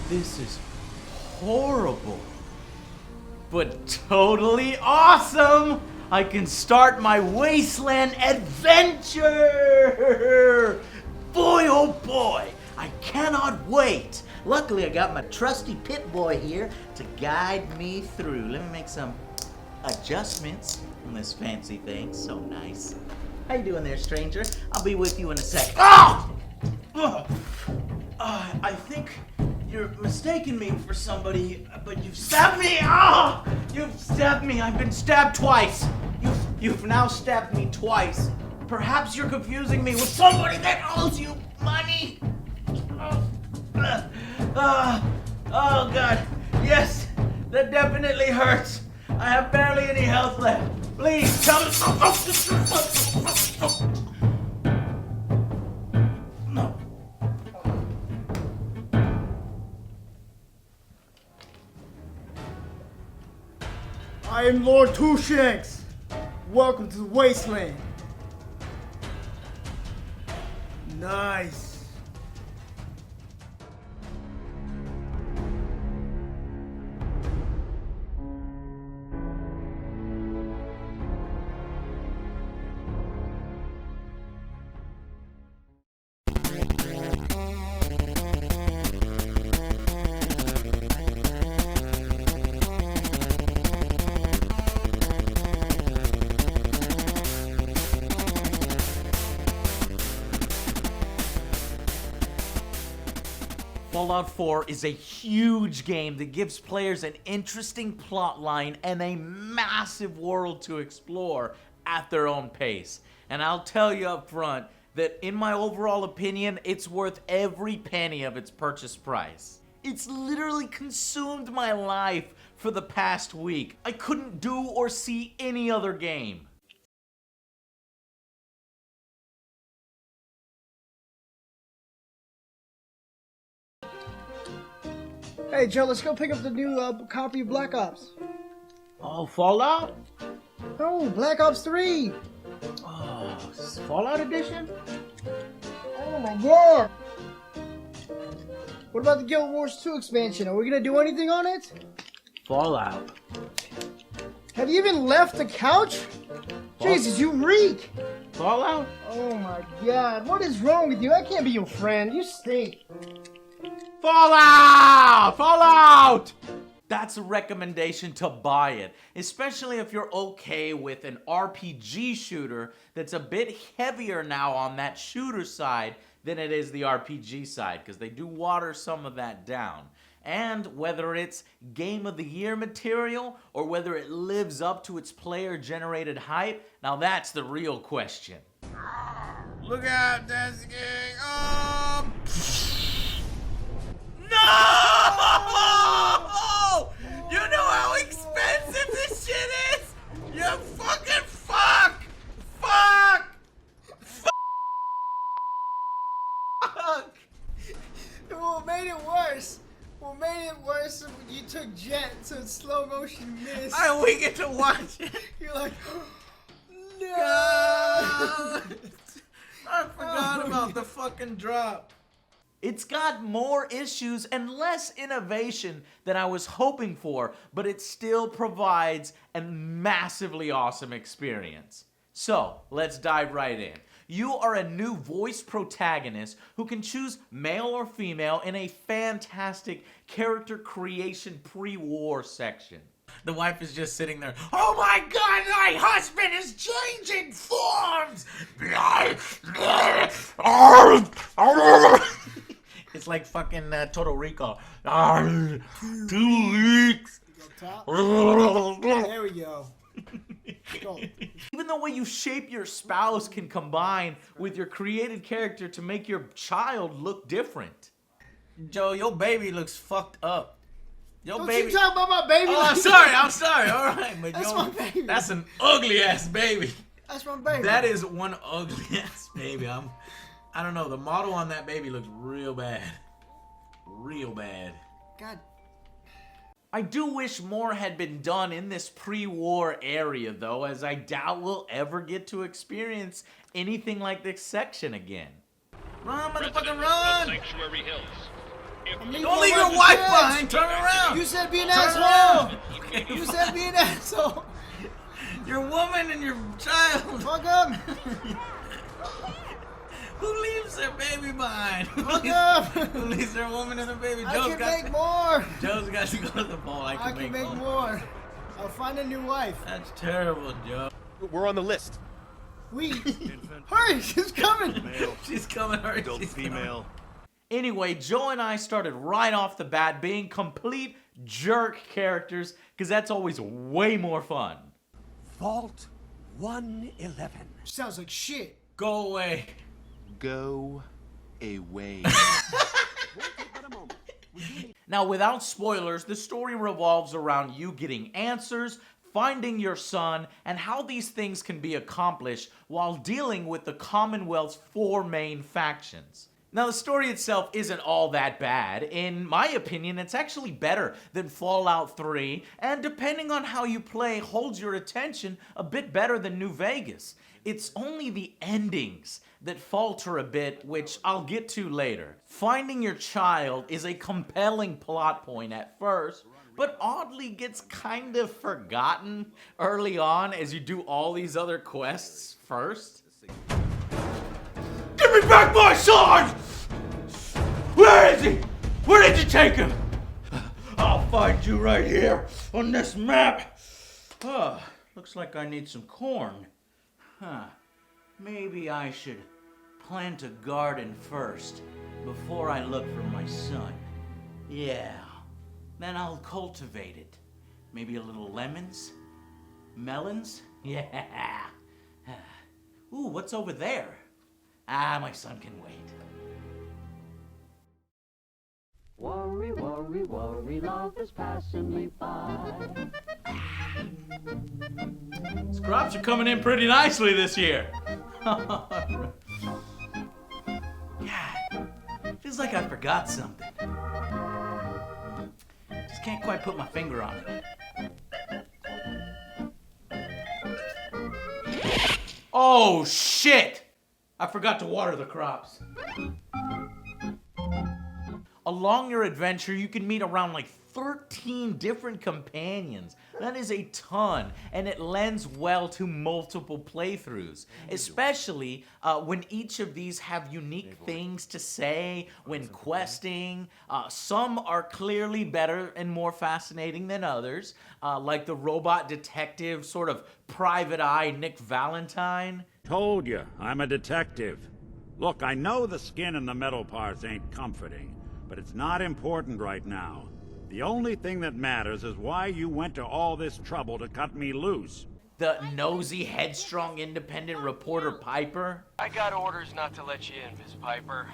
This is horrible, but totally awesome! I can start my wasteland adventure! Boy, oh boy, I cannot wait! Luckily, I got my trusty Pip-Boy here to guide me through. Let me make some adjustments on this fancy thing. So nice. How you doing there, stranger? I'll be with you in a sec. Oh! I think you're mistaking me for somebody, but you've stabbed me! Ah! You've stabbed me! I've been stabbed twice! You've now stabbed me twice. Perhaps you're confusing me with somebody that owes you money! Oh God, yes, that definitely hurts. I have barely any health left. Please, tell me. No. I am Lord Two Shanks. Welcome to the Wasteland. Nice. Fallout 4 is a huge game that gives players an interesting plot line and a massive world to explore at their own pace. And I'll tell you up front that in my overall opinion, it's worth every penny of its purchase price. It's literally consumed my life for the past week. I couldn't do or see any other game. Hey Joe, let's go pick up the new copy of Black Ops. Oh, Fallout? Oh, Black Ops 3. Oh, Fallout Edition? Oh my God. What about the Guild Wars 2 expansion? Are we gonna do anything on it? Fallout. Have you even left the couch? Jesus, you reek. Fallout? Oh my God, what is wrong with you? I can't be your friend. You stink. Fallout! Fallout! That's a recommendation to buy it, especially if you're okay with an RPG shooter that's a bit heavier now on that shooter side than it is the RPG side, because they do water some of that down. And whether it's Game of the Year material or whether it lives up to its player-generated hype, now that's the real question. Look out, Dancing King! Oh! No! You know how expensive this shit is? You fucking fuck! Fuck! Fuck! What made it worse, you took Jet, so it's slow motion miss. We get to watch it. You're like, no! I forgot about the fucking drop. It's got more issues and less innovation than I was hoping for, but it still provides a massively awesome experience. So, let's dive right in. You are a new voice protagonist who can choose male or female in a fantastic character creation pre-war section. The wife is just sitting there, oh my God, my husband is changing forms! It's like fucking Total Recall. 2 weeks. There we go. Even the way you shape your spouse can combine with your created character to make your child look different. Joe, your baby looks fucked up. Your Don't baby. you talk about my baby. Oh, like I'm sorry. All right, but That's my baby. That's an ugly ass baby. That's my baby. That is one ugly ass baby. I don't know. The model on that baby looks real bad. Real bad. God. I do wish more had been done in this pre-war area, though, as I doubt we'll ever get to experience anything like this section again. Run, motherfucker, run! Sanctuary Hills. I'm leaving Don't my leave your and wife kids. behind. Turn around. You said be an Turn asshole. around. Okay, You said be an asshole. your woman and your child. Fuck up. Who leaves their baby behind? Fuck up. Who leaves their woman and their baby? I can make more. Joe's got to go to the ball. I can make more. I'll find a new wife. That's terrible, Joe. We're on the list. Hurry, she's coming. Male, She's coming. Hurry. adult, She's coming. female. Anyway, Joe and I started right off the bat being complete jerk characters, because that's always way more fun. Vault 111. Sounds like shit. Go away. Go away. Now, without spoilers, the story revolves around you getting answers, finding your son, and how these things can be accomplished while dealing with the Commonwealth's 4 main factions. Now, the story itself isn't all that bad. In my opinion, it's actually better than Fallout 3, and depending on how you play, holds your attention a bit better than New Vegas. It's only the endings that falter a bit, which I'll get to later. Finding your child is a compelling plot point at first, but oddly gets kind of forgotten early on as you do all these other quests first. Give me back my son! Where is he? Where did you take him? I'll find you right here on this map. Oh, looks like I need some corn. Maybe I should plant a garden first before I look for my son. Yeah, then I'll cultivate it. Maybe a little lemons? Melons? Yeah. Ooh, what's over there? My son can wait. Worry, worry, worry, love is passing me by. These crops are coming in pretty nicely this year. God, feels like I forgot something. Just can't quite put my finger on it. Oh, shit! I forgot to water the crops. Along your adventure, you can meet around like 13 different companions. That is a ton, and it lends well to multiple playthroughs, especially when each of these have unique things to say when questing. Some are clearly better and more fascinating than others, like the robot detective, sort of private eye Nick Valentine. Told you, I'm a detective. Look, I know the skin and the metal parts ain't comforting, but it's not important right now. The only thing that matters is why you went to all this trouble to cut me loose. The nosy, headstrong, independent reporter Piper. I got orders not to let you in, Miss Piper.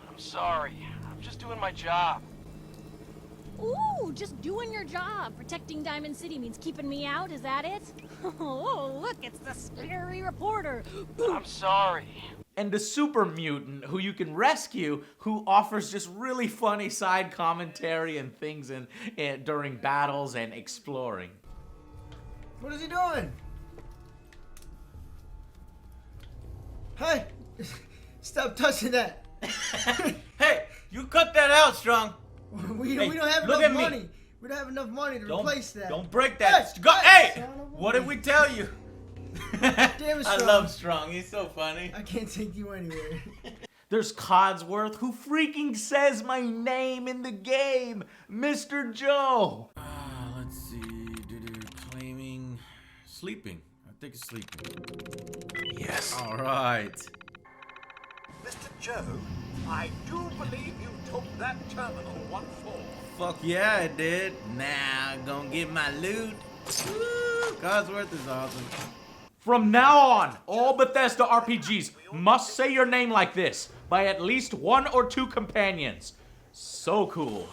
I'm sorry. I'm just doing my job. Ooh, just doing your job. Protecting Diamond City means keeping me out, is that it? Oh, look, it's the scary reporter. I'm sorry. And the super mutant who you can rescue, who offers just really funny side commentary and things during battles and exploring. What is he doing? Hey, stop touching that. Hey, you cut that out, Strong. We Hey, don't have look enough at me. money. We don't have enough money to replace that. Don't break that. Hey, Go, hey! son of a What did we tell you? Damn it, I Strong. love Strong. He's so funny. I can't take you anywhere. There's Codsworth, who freaking says my name in the game, Mr. Joe. Let's see. Claiming sleeping. I think it's sleeping. Yes. All right. Mr. Joe, I do believe you took that terminal once more. Fuck yeah, I did. Now, gonna get my loot. Woo! Codsworth is awesome. From now on, all Bethesda RPGs must say your name like this by at least 1 or 2 companions. So cool.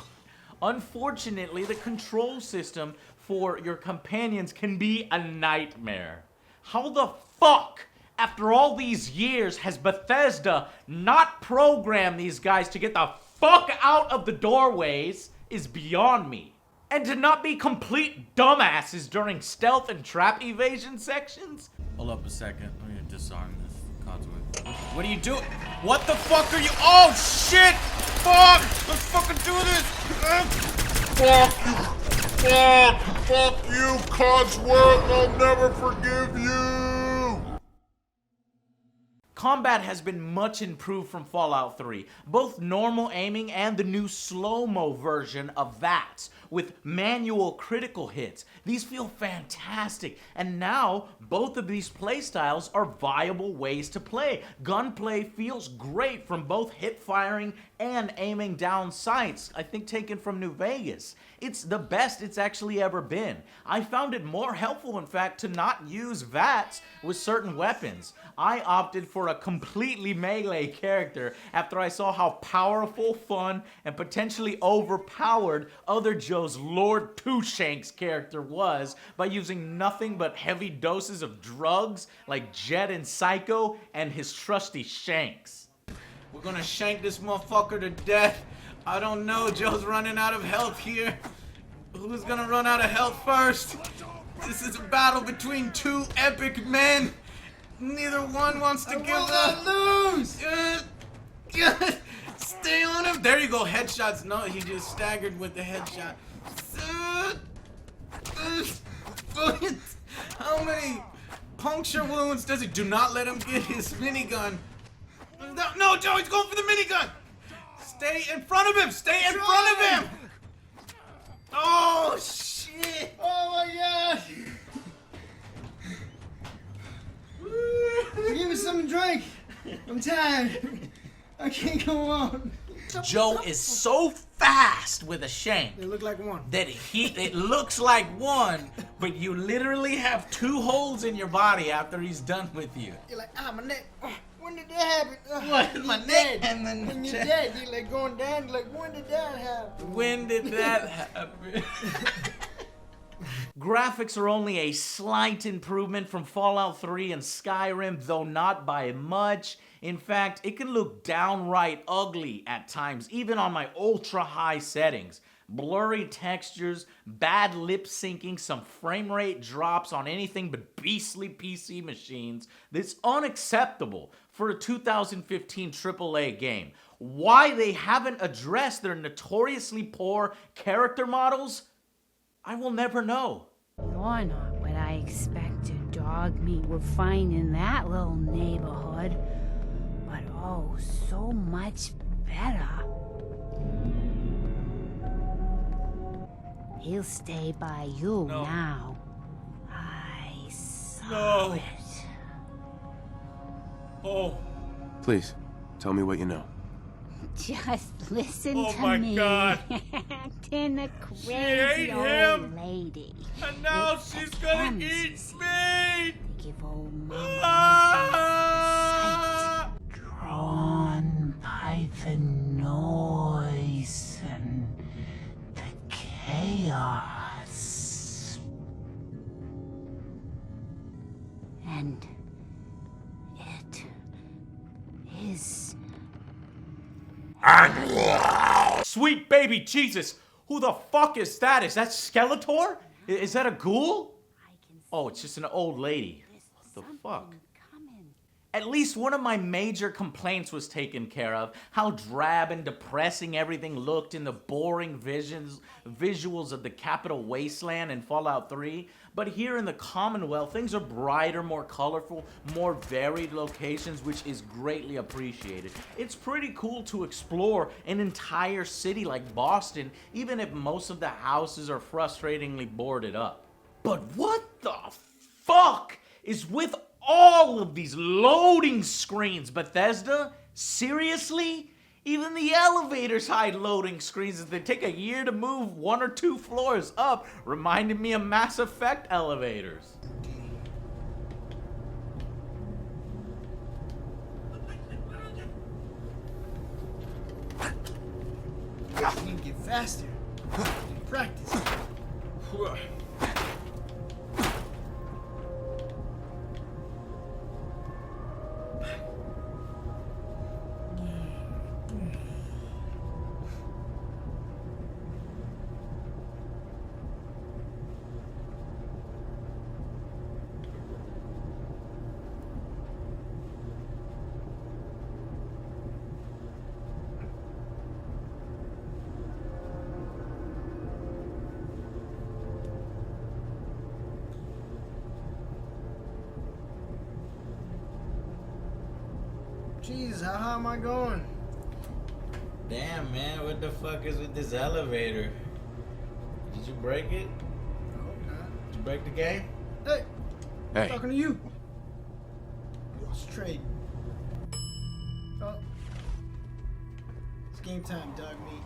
Unfortunately, the control system for your companions can be a nightmare. How the fuck, after all these years, has Bethesda not programmed these guys to get the fuck out of the doorways is beyond me. And to not be complete dumbasses during stealth and trap evasion sections? Hold up a second. Let me disarm this Codsworth. What are you doing? What the fuck are you? Oh shit! Fuck! Let's fucking do this! Fuck you, Codsworth! I'll never forgive you! Combat has been much improved from Fallout 3, both normal aiming and the new slow-mo version of VATS, with manual critical hits. These feel fantastic, and now both of these playstyles are viable ways to play. Gunplay feels great from both hip firing and aiming down sights, I think taken from New Vegas. It's the best it's actually ever been. I found it more helpful, in fact, to not use VATS with certain weapons. I opted for a completely melee character after I saw how powerful, fun, and potentially overpowered other Joe's Lord Two Shanks character was by using nothing but heavy doses of drugs like Jet and Psycho and his trusty Shanks. We're gonna shank this motherfucker to death. I don't know, Joe's running out of health here. Who's gonna run out of health first? This is a battle between two epic men. Neither one wants to give up. Lose! Stay on him. There you go, headshots. No, he just staggered with the headshot. How many puncture wounds does he? Do not let him get his minigun. No, Joe, he's going for the minigun. Stay in front of him. Stay in front of him. Oh, shit. Oh my gosh! Give me something to drink. I'm tired. I can't go on. Joe is so fast with a shank They look like one. that it looks like one, but you literally have two holes in your body after he's done with you. You're like, my neck. When did that happen? What? When My you're neck dead. and then when you're check. dead, you're like going down. You're like, when did that happen? When did that happen? Graphics are only a slight improvement from Fallout 3 and Skyrim, though not by much. In fact, it can look downright ugly at times, even on my ultra-high settings. Blurry textures, bad lip syncing, some frame rate drops on anything but beastly PC machines. That's unacceptable for a 2015 AAA game. Why they haven't addressed their notoriously poor character models, I will never know. You're not what I expected dog meat would find in that little neighborhood. But oh, so much better. He'll stay by you now. I saw it. Oh. Please, tell me what you know. Just listen Oh to my me. God. Acting a ate crazy old him. lady. And now With she's the gonna guns eat to me! give old mama Ah! drawn by the noise and the chaos. And it is Sweet baby Jesus! Who the fuck is that? Is that Skeletor? Is that a ghoul? Oh, it's just an old lady. What the fuck? At least one of my major complaints was taken care of. How drab and depressing everything looked in the boring visuals of the Capital Wasteland in Fallout 3. But here in the Commonwealth, things are brighter, more colorful, more varied locations, which is greatly appreciated. It's pretty cool to explore an entire city like Boston, even if most of the houses are frustratingly boarded up. But what the fuck is with all of these loading screens, Bethesda? Seriously? Even the elevators hide loading screens as they take a year to move 1 or 2 floors up, reminding me of Mass Effect elevators. You can get faster. Practice. Jeez, how high am I going? Damn, man, what the fuck is with this elevator? Did you break it? I hope not. Did you break the game? Hey, Hey, talking to you. Straight. Oh. It's game time, dog meat.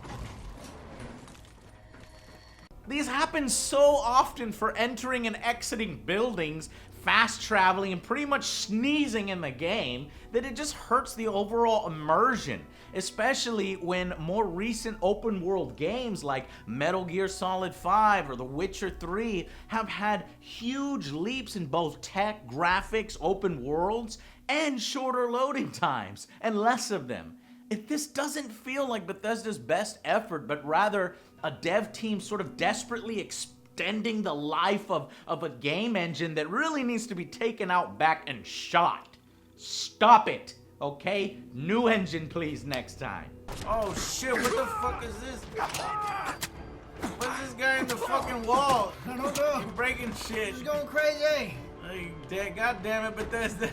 These happen so often for entering and exiting buildings, fast traveling, and pretty much sneezing in the game that it just hurts the overall immersion. Especially when more recent open world games like Metal Gear Solid 5 or The Witcher 3 have had huge leaps in both tech, graphics, open worlds, and shorter loading times, and less of them. If this doesn't feel like Bethesda's best effort, but rather a dev team sort of desperately extending the life of a game engine that really needs to be taken out back and shot. Stop it, okay? New engine, please, next time. Oh shit, what the fuck is this? What's this guy in the fucking wall? I don't know. You're breaking shit. He's going crazy. Hey, God damn it, Bethesda.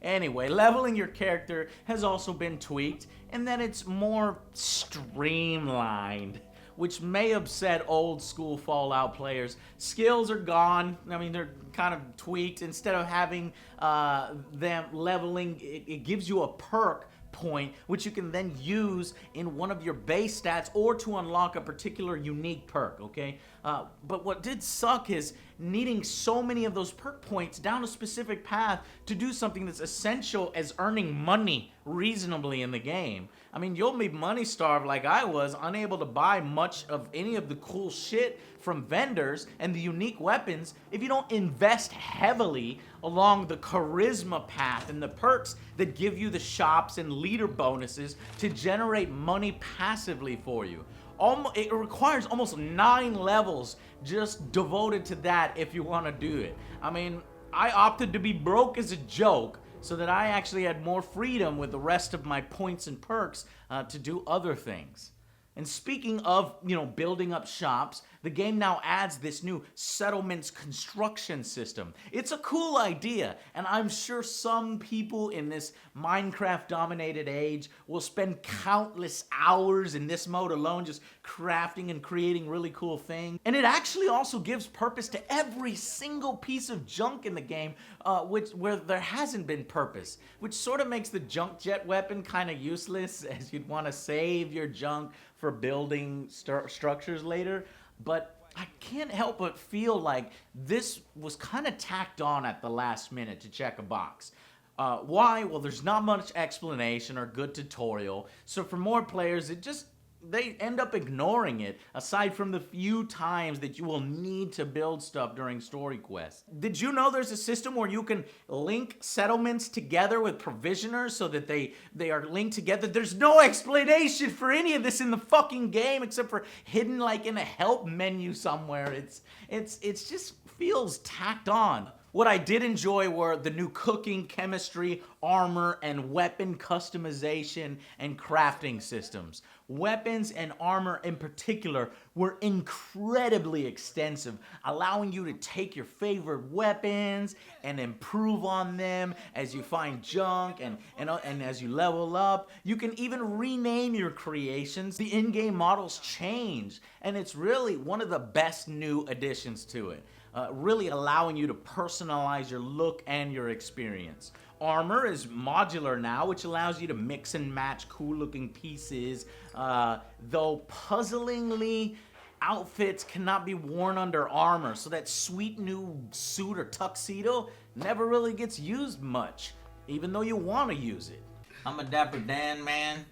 Anyway, leveling your character has also been tweaked, and that it's more streamlined, which may upset old school Fallout players. Skills are gone. I mean, they're kind of tweaked. Instead of having them leveling, it gives you a perk point, which you can then use in one of your base stats or to unlock a particular unique perk, okay? But what did suck is needing so many of those perk points down a specific path to do something that's essential as earning money reasonably in the game. I mean, you'll be money starved like I was, unable to buy much of any of the cool shit from vendors and the unique weapons if you don't invest heavily along the charisma path and the perks that give you the shops and leader bonuses to generate money passively for you. It requires almost 9 levels just devoted to that if you want to do it. I mean, I opted to be broke as a joke so that I actually had more freedom with the rest of my points and perks to do other things. And speaking of, building up shops, the game now adds this new settlements construction system. It's a cool idea, and I'm sure some people in this Minecraft-dominated age will spend countless hours in this mode alone just crafting and creating really cool things. And it actually also gives purpose to every single piece of junk in the game, where there hasn't been purpose, which sort of makes the junk jet weapon kind of useless, as you'd want to save your junk for building structures later. But I can't help but feel like this was kind of tacked on at the last minute to check a box. Why? Well, there's not much explanation or good tutorial, so for more players, they end up ignoring it, aside from the few times that you will need to build stuff during story quests. Did you know there's a system where you can link settlements together with provisioners so that they are linked together? There's no explanation for any of this in the fucking game except for hidden like in a help menu somewhere. It's just feels tacked on. What I did enjoy were the new cooking, chemistry, armor, and weapon customization and crafting systems. Weapons and armor in particular were incredibly extensive, allowing you to take your favorite weapons and improve on them as you find junk and as you level up. You can even rename your creations. The in-game models change, and it's really one of the best new additions to it. Really allowing you to personalize your look and your experience. Armor is modular now, which allows you to mix and match cool looking pieces, though puzzlingly, outfits cannot be worn under armor, so that sweet new suit or tuxedo never really gets used much, even though you want to use it. I'm a Dapper Dan, man,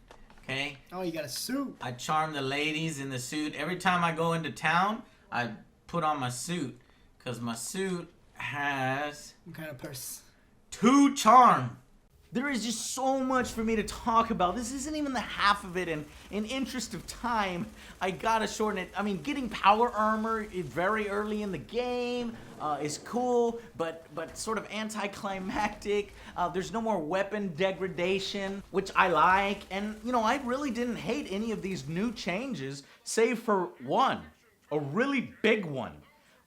okay? Oh, you got a suit. I charm the ladies in the suit. Every time I go into town, I put on my suit. Because my suit has... What kind of purse? 2 charm. There is just so much for me to talk about. This isn't even the half of it, and in interest of time, I gotta shorten it. I mean, getting power armor very early in the game is cool, but sort of anticlimactic. There's no more weapon degradation, which I like, and I really didn't hate any of these new changes, save for one, a really big one.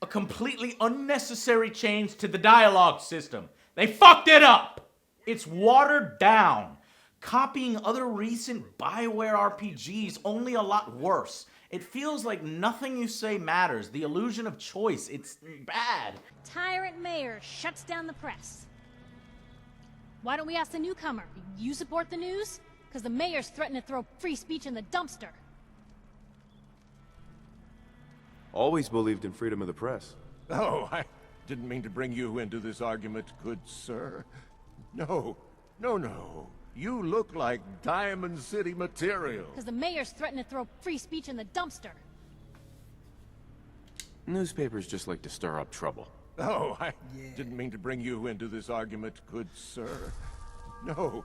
A completely unnecessary change to the dialogue system. They fucked it up! It's watered down. copying other recent BioWare RPGs, only a lot worse. It feels like nothing you say matters. The illusion of choice, it's bad. Tyrant mayor shuts down the press. Why don't we ask the newcomer? You support the news? Because the mayor's threatened to throw free speech in the dumpster. Always believed in freedom of the press. Oh, I didn't mean to bring you into this argument, good sir. No. You look like Diamond City material. Because the mayor's threatened to throw free speech in the dumpster. Newspapers just like to stir up trouble. Oh, I didn't mean to bring you into this argument, good sir. No.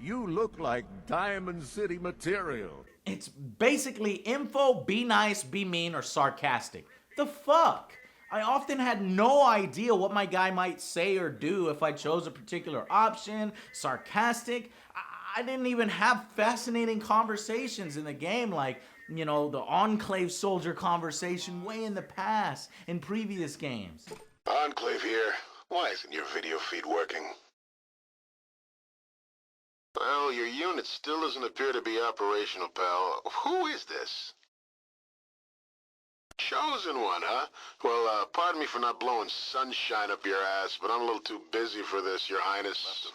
You look like Diamond City material. It's basically info, be nice, be mean, or sarcastic. The fuck? I often had no idea what my guy might say or do if I chose a particular option, sarcastic. I didn't even have fascinating conversations in the game like, you know, the Enclave soldier conversation way in the past in previous games. Enclave here. Why isn't your video feed working? Well, your unit still doesn't appear to be operational, pal. Who is this? Chosen one, huh? Well, pardon me for not blowing sunshine up your ass, but I'm a little too busy for this, your highness.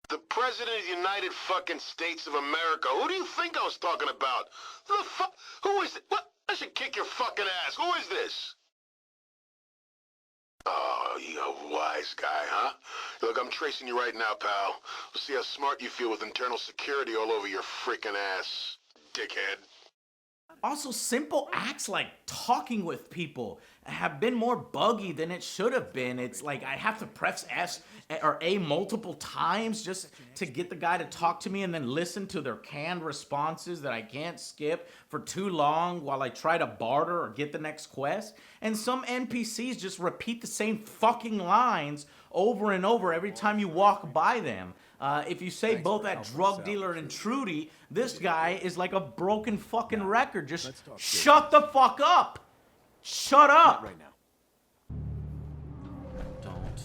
The President of the United fucking States of America. Who do you think I was talking about? The fuck? Who is it? What? I should kick your fucking ass. Who is this? Oh, you a wise guy, huh? Look, I'm tracing you right now, pal. We'll see how smart you feel with internal security all over your freaking ass, dickhead. Also, simple acts like talking with people have been more buggy than it should have been. It's like I have to press S or A multiple times just to get the guy to talk to me and then listen to their canned responses that I can't skip for too long while I try to barter or get the next quest. And some NPCs just repeat the same fucking lines over and over every time you walk by them. If you say both that drug dealer and Trudy, this guy is like a broken fucking record. Just shut the fuck up. Shut up. Right now. Don't.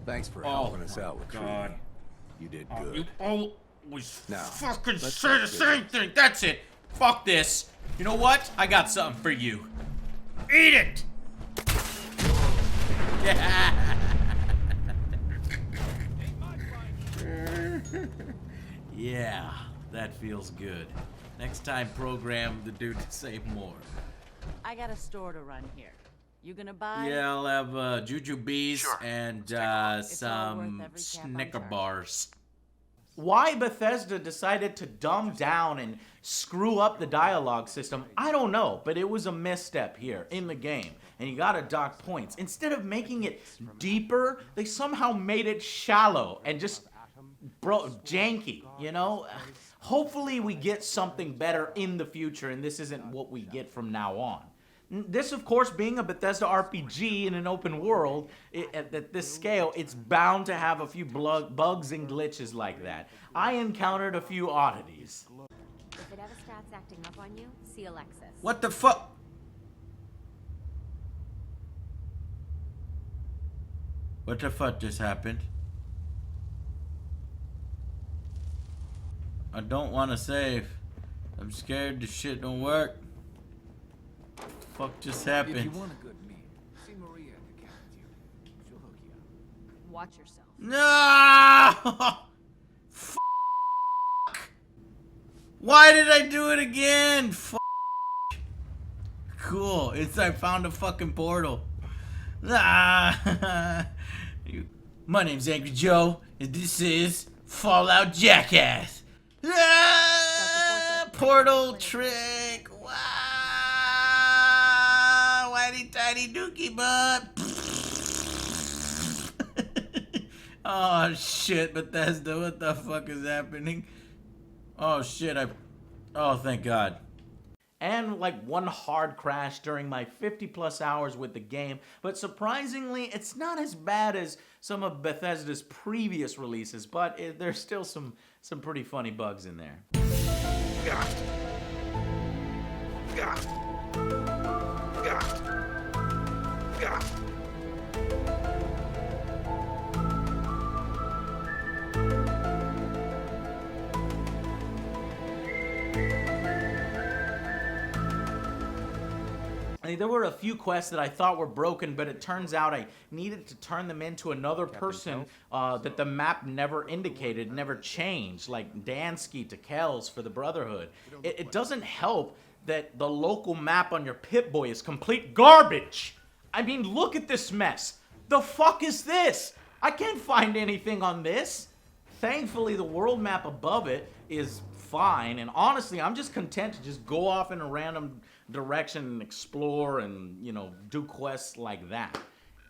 Thanks for helping us out with God. Trudy. You did good. You always Now, fucking let's say talk the same thing. That's it. Fuck this. You know what? I got something for you. Eat it. Yeah, that feels good. Next time, program the dude to save more. I got a store to run here. You gonna buy? Yeah, I'll have jujubes and some every cap Snicker on bars. Why Bethesda decided to dumb down and screw up the dialogue system, I don't know, but it was a misstep here in the game, and you gotta dock points. Instead of making it deeper, they somehow made it shallow and just janky, you know? Hopefully we get something better in the future, and this isn't what we get from now on. This, of course, being a Bethesda RPG in an open world, at this scale, it's bound to have a few bugs and glitches like that. I encountered a few oddities. If it ever starts acting up on you, see Alexis. What the fuck? What the fuck just happened? I don't want to save. I'm scared the shit don't work. Fuck just happened? If you want a good meal, see Maria in the cafeteria. She'll hook you up. Watch yourself. No! Fuck! Why did I do it again? Fuck! Cool. I found a fucking portal. Ah! My name's Angry Joe, and this is Fallout Jackass. Ah! Portal trick. Wow! Whitey tiny dookie butt. Oh shit, Bethesda, what the fuck is happening? Oh shit, oh thank God. And like one hard crash during my 50+ hours with the game, but surprisingly, it's not as bad as some of Bethesda's previous releases, but there's still some pretty funny bugs in there. I mean, there were a few quests that I thought were broken, but it turns out I needed to turn them into another person that the map never indicated, never changed, like Dansky to Kells for the Brotherhood. It doesn't help that the local map on your Pip-Boy is complete garbage. I mean, look at this mess. The fuck is this? I can't find anything on this. Thankfully, the world map above it is fine, and honestly, I'm just content to just go off in a random direction and explore and, you know, do quests like that.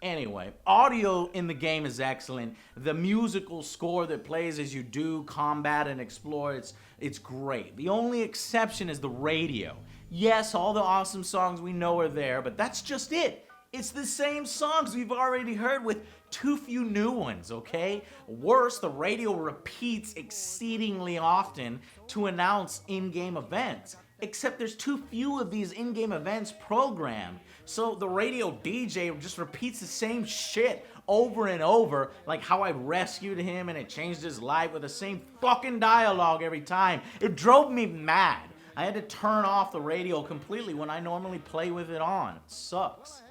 Anyway, audio in the game is excellent. The musical score that plays as you do combat and explore, it's great. The only exception is the radio. Yes, all the awesome songs we know are there, but that's just it. It's the same songs we've already heard with too few new ones, okay? Worse, the radio repeats exceedingly often to announce in-game events. Except there's too few of these in-game events programmed. So the radio DJ just repeats the same shit over and over, like how I rescued him and it changed his life with the same fucking dialogue every time. It drove me mad. I had to turn off the radio completely when I normally play with it on. It sucks.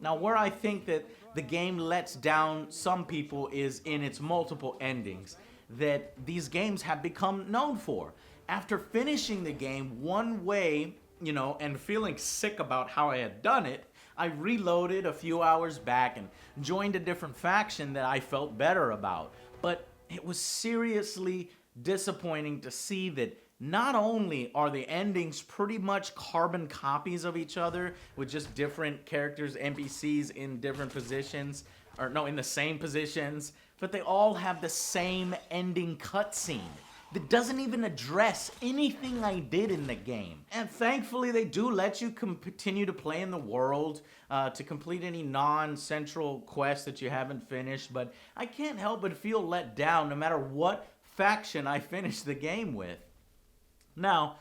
Now, where I think that the game lets down some people is in its multiple endings that these games have become known for. After finishing the game one way, you know, and feeling sick about how I had done it, I reloaded a few hours back and joined a different faction that I felt better about. But it was seriously disappointing to see that not only are the endings pretty much carbon copies of each other with just different characters, NPCs in different positions, or no, in the same positions, but they all have the same ending cutscene that doesn't even address anything I did in the game. And thankfully they do let you continue to play in the world to complete any non-central quests that you haven't finished, but I can't help but feel let down no matter what faction I finish the game with. Now,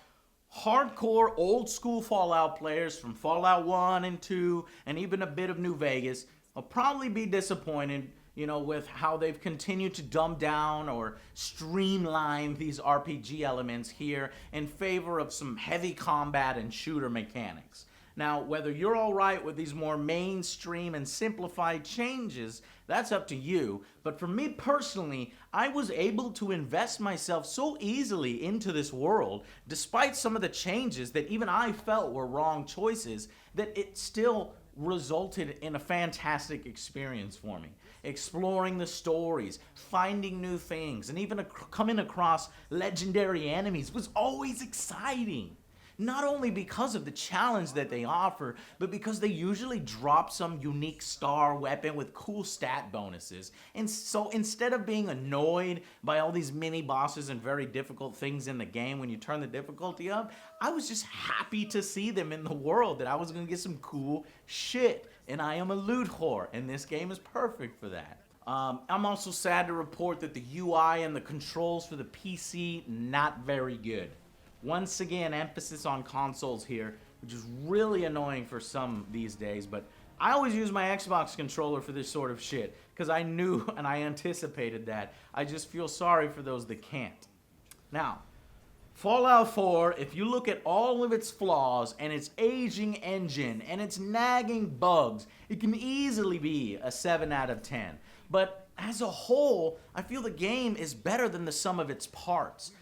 hardcore old school Fallout players from Fallout 1 and 2 and even a bit of New Vegas will probably be disappointed, you know, with how they've continued to dumb down or streamline these RPG elements here in favor of some heavy combat and shooter mechanics. Now, whether you're alright with these more mainstream and simplified changes, that's up to you. But for me personally, I was able to invest myself so easily into this world, despite some of the changes that even I felt were wrong choices, that it still resulted in a fantastic experience for me. Exploring the stories, finding new things, and even coming across legendary enemies was always exciting. Not only because of the challenge that they offer, but because they usually drop some unique star weapon with cool stat bonuses. And so instead of being annoyed by all these mini bosses and very difficult things in the game when you turn the difficulty up, I was just happy to see them in the world, that I was gonna get some cool shit. And I am a loot whore, and this game is perfect for that. I'm also sad to report that the UI and the controls for the PC, not very good. Once again, emphasis on consoles here, which is really annoying for some these days, but I always use my Xbox controller for this sort of shit, because I knew and I anticipated that. I just feel sorry for those that can't. Now, Fallout 4, if you look at all of its flaws and its aging engine and its nagging bugs, it can easily be a 7 out of 10. But as a whole, I feel the game is better than the sum of its parts.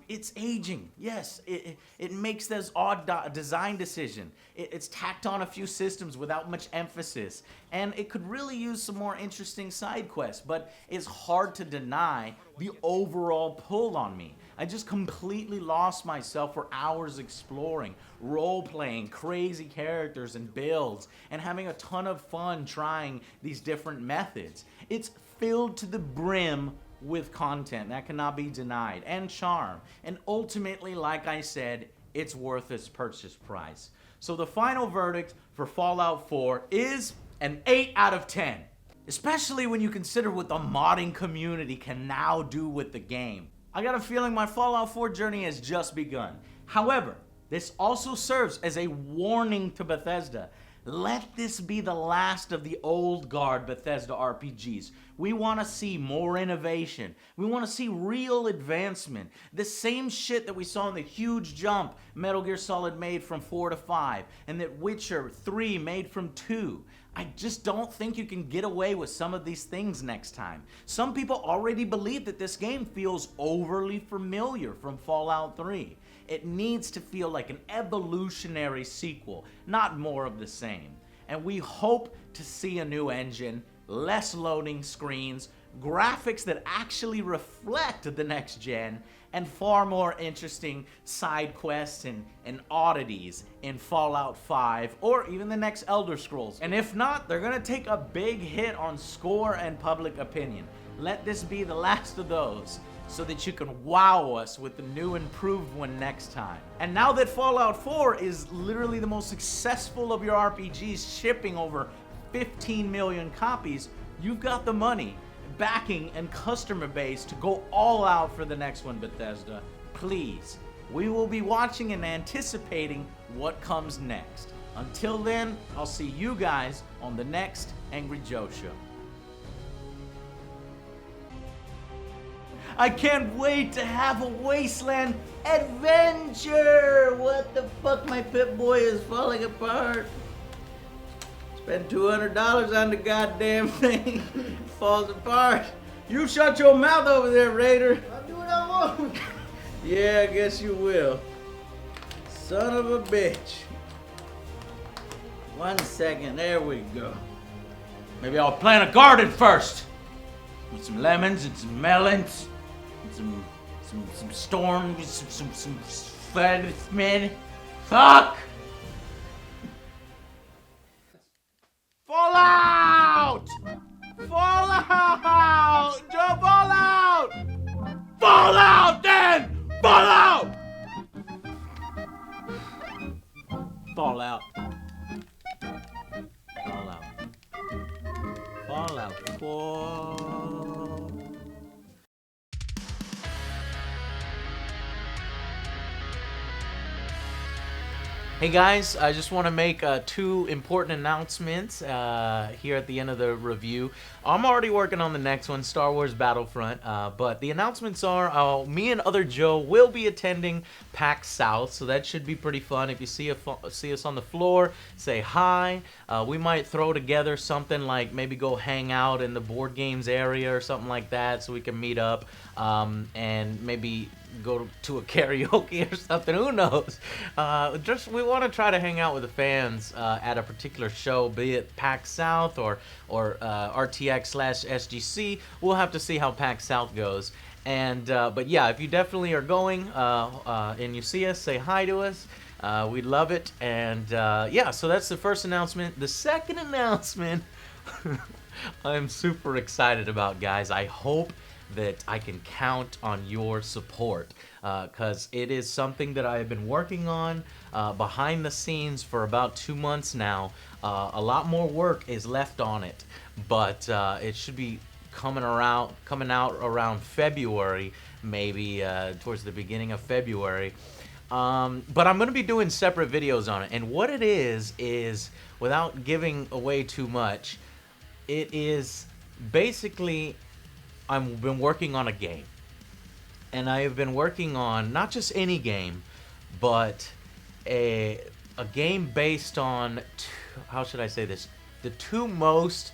It's aging, yes. It makes those odd design decisions. It's tacked on a few systems without much emphasis. And it could really use some more interesting side quests, but it's hard to deny the overall pull on me. I just completely lost myself for hours exploring, role-playing, crazy characters and builds, and having a ton of fun trying these different methods. It's filled to the brim with content, that cannot be denied, and charm. And ultimately, like I said, it's worth its purchase price. So the final verdict for Fallout 4 is an 8 out of 10. Especially when you consider what the modding community can now do with the game. I got a feeling my Fallout 4 journey has just begun. However, this also serves as a warning to Bethesda Let this be the last of the old guard Bethesda RPGs. We want to see more innovation. We want to see real advancement. The same shit that we saw in the huge jump Metal Gear Solid made from 4 to 5, and that Witcher 3 made from 2. I just don't think you can get away with some of these things next time. Some people already believe that this game feels overly familiar from Fallout 3. It needs to feel like an evolutionary sequel, not more of the same. And we hope to see a new engine, less loading screens, graphics that actually reflect the next gen, and far more interesting side quests and oddities in Fallout 5 or even the next Elder Scrolls. And if not, they're gonna take a big hit on score and public opinion. Let this be the last of those, so that you can wow us with the new improved one next time. And now that Fallout 4 is literally the most successful of your RPGs, shipping over 15 million copies, you've got the money, backing, and customer base to go all out for the next one, Bethesda. Please, we will be watching and anticipating what comes next. Until then, I'll see you guys on the next Angry Joe Show. I can't wait to have a Wasteland adventure! What the fuck, my Pip-Boy is falling apart. Spent $200 on the goddamn thing. Falls apart. You shut your mouth over there, Raider. I'll do what I want. Yeah, I guess you will. Son of a bitch. 1 second, there we go. Maybe I'll plant a garden first. With some lemons and some melons. And some storms, some men. Fuck! Fallout! Fallout! Joe, Fallout! Fallout then! Fallout! Fallout. Fallout. Fallout 4. Hey guys, I just want to make 2 important announcements here at the end of the review. I'm already working on the next one, Star Wars Battlefront, but the announcements are me and other Joe will be attending PAX South, so that should be pretty fun. If you see us on the floor, say hi. We might throw together something like maybe go hang out in the board games area or something like that so we can meet up and maybe go to a karaoke or something, who knows. We want to try to hang out with the fans at a particular show, be it PAX South or RTX/SGC. We'll have to see how PAX South goes. And but yeah, if you definitely are going and you see us, say hi to us. We'd love it. And yeah, so that's the first announcement. The second announcement I'm super excited about, guys. I hope that I can count on your support, because it is something that I have been working on behind the scenes for about 2 months now. A lot more work is left on it, but it should be coming out around February, maybe towards the beginning of February. But I'm going to be doing separate videos on it, and what it is, without giving away too much, it is basically I've been working on a game, and I have been working on not just any game, but a game based on how should I say this? The two most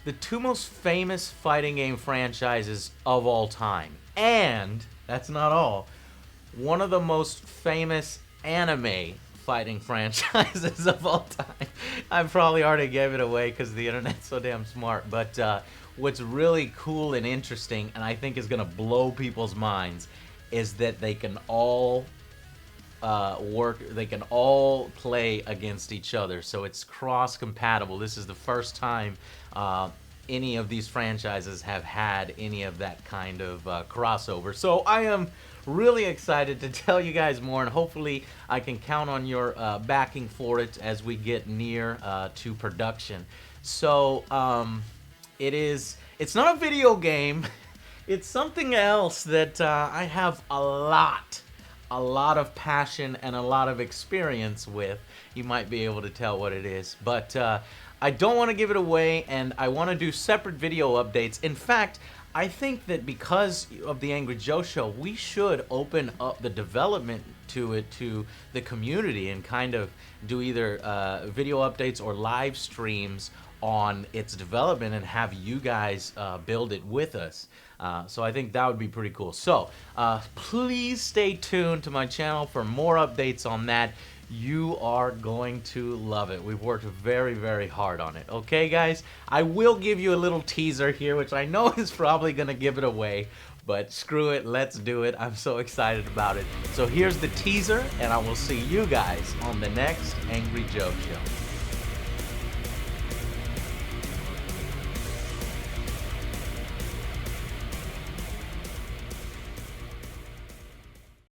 famous fighting game franchises of all time, and that's not all. One of the most famous anime fighting franchises of all time. I probably already gave it away because the internet's so damn smart, but what's really cool and interesting, and I think is going to blow people's minds, is that they can all they can all play against each other. So it's cross-compatible. This is the first time any of these franchises have had any of that kind of crossover. So I am really excited to tell you guys more, and hopefully I can count on your backing for it as we get near to production. So it's not a video game. It's something else that I have a lot a lot of passion and a lot of experience with, you might be able to tell what it is. But I don't want to give it away, and I want to do separate video updates. In fact, I think that because of the Angry Joe Show, we should open up the development to it to the community and kind of do either video updates or live streams on its development and have you guys build it with us. So I think that would be pretty cool. So please stay tuned to my channel for more updates on that. You are going to love it. We've worked very, very hard on it. Okay, guys? I will give you a little teaser here, which I know is probably going to give it away, but screw it. Let's do it. I'm so excited about it. So here's the teaser, and I will see you guys on the next Angry Joe Show.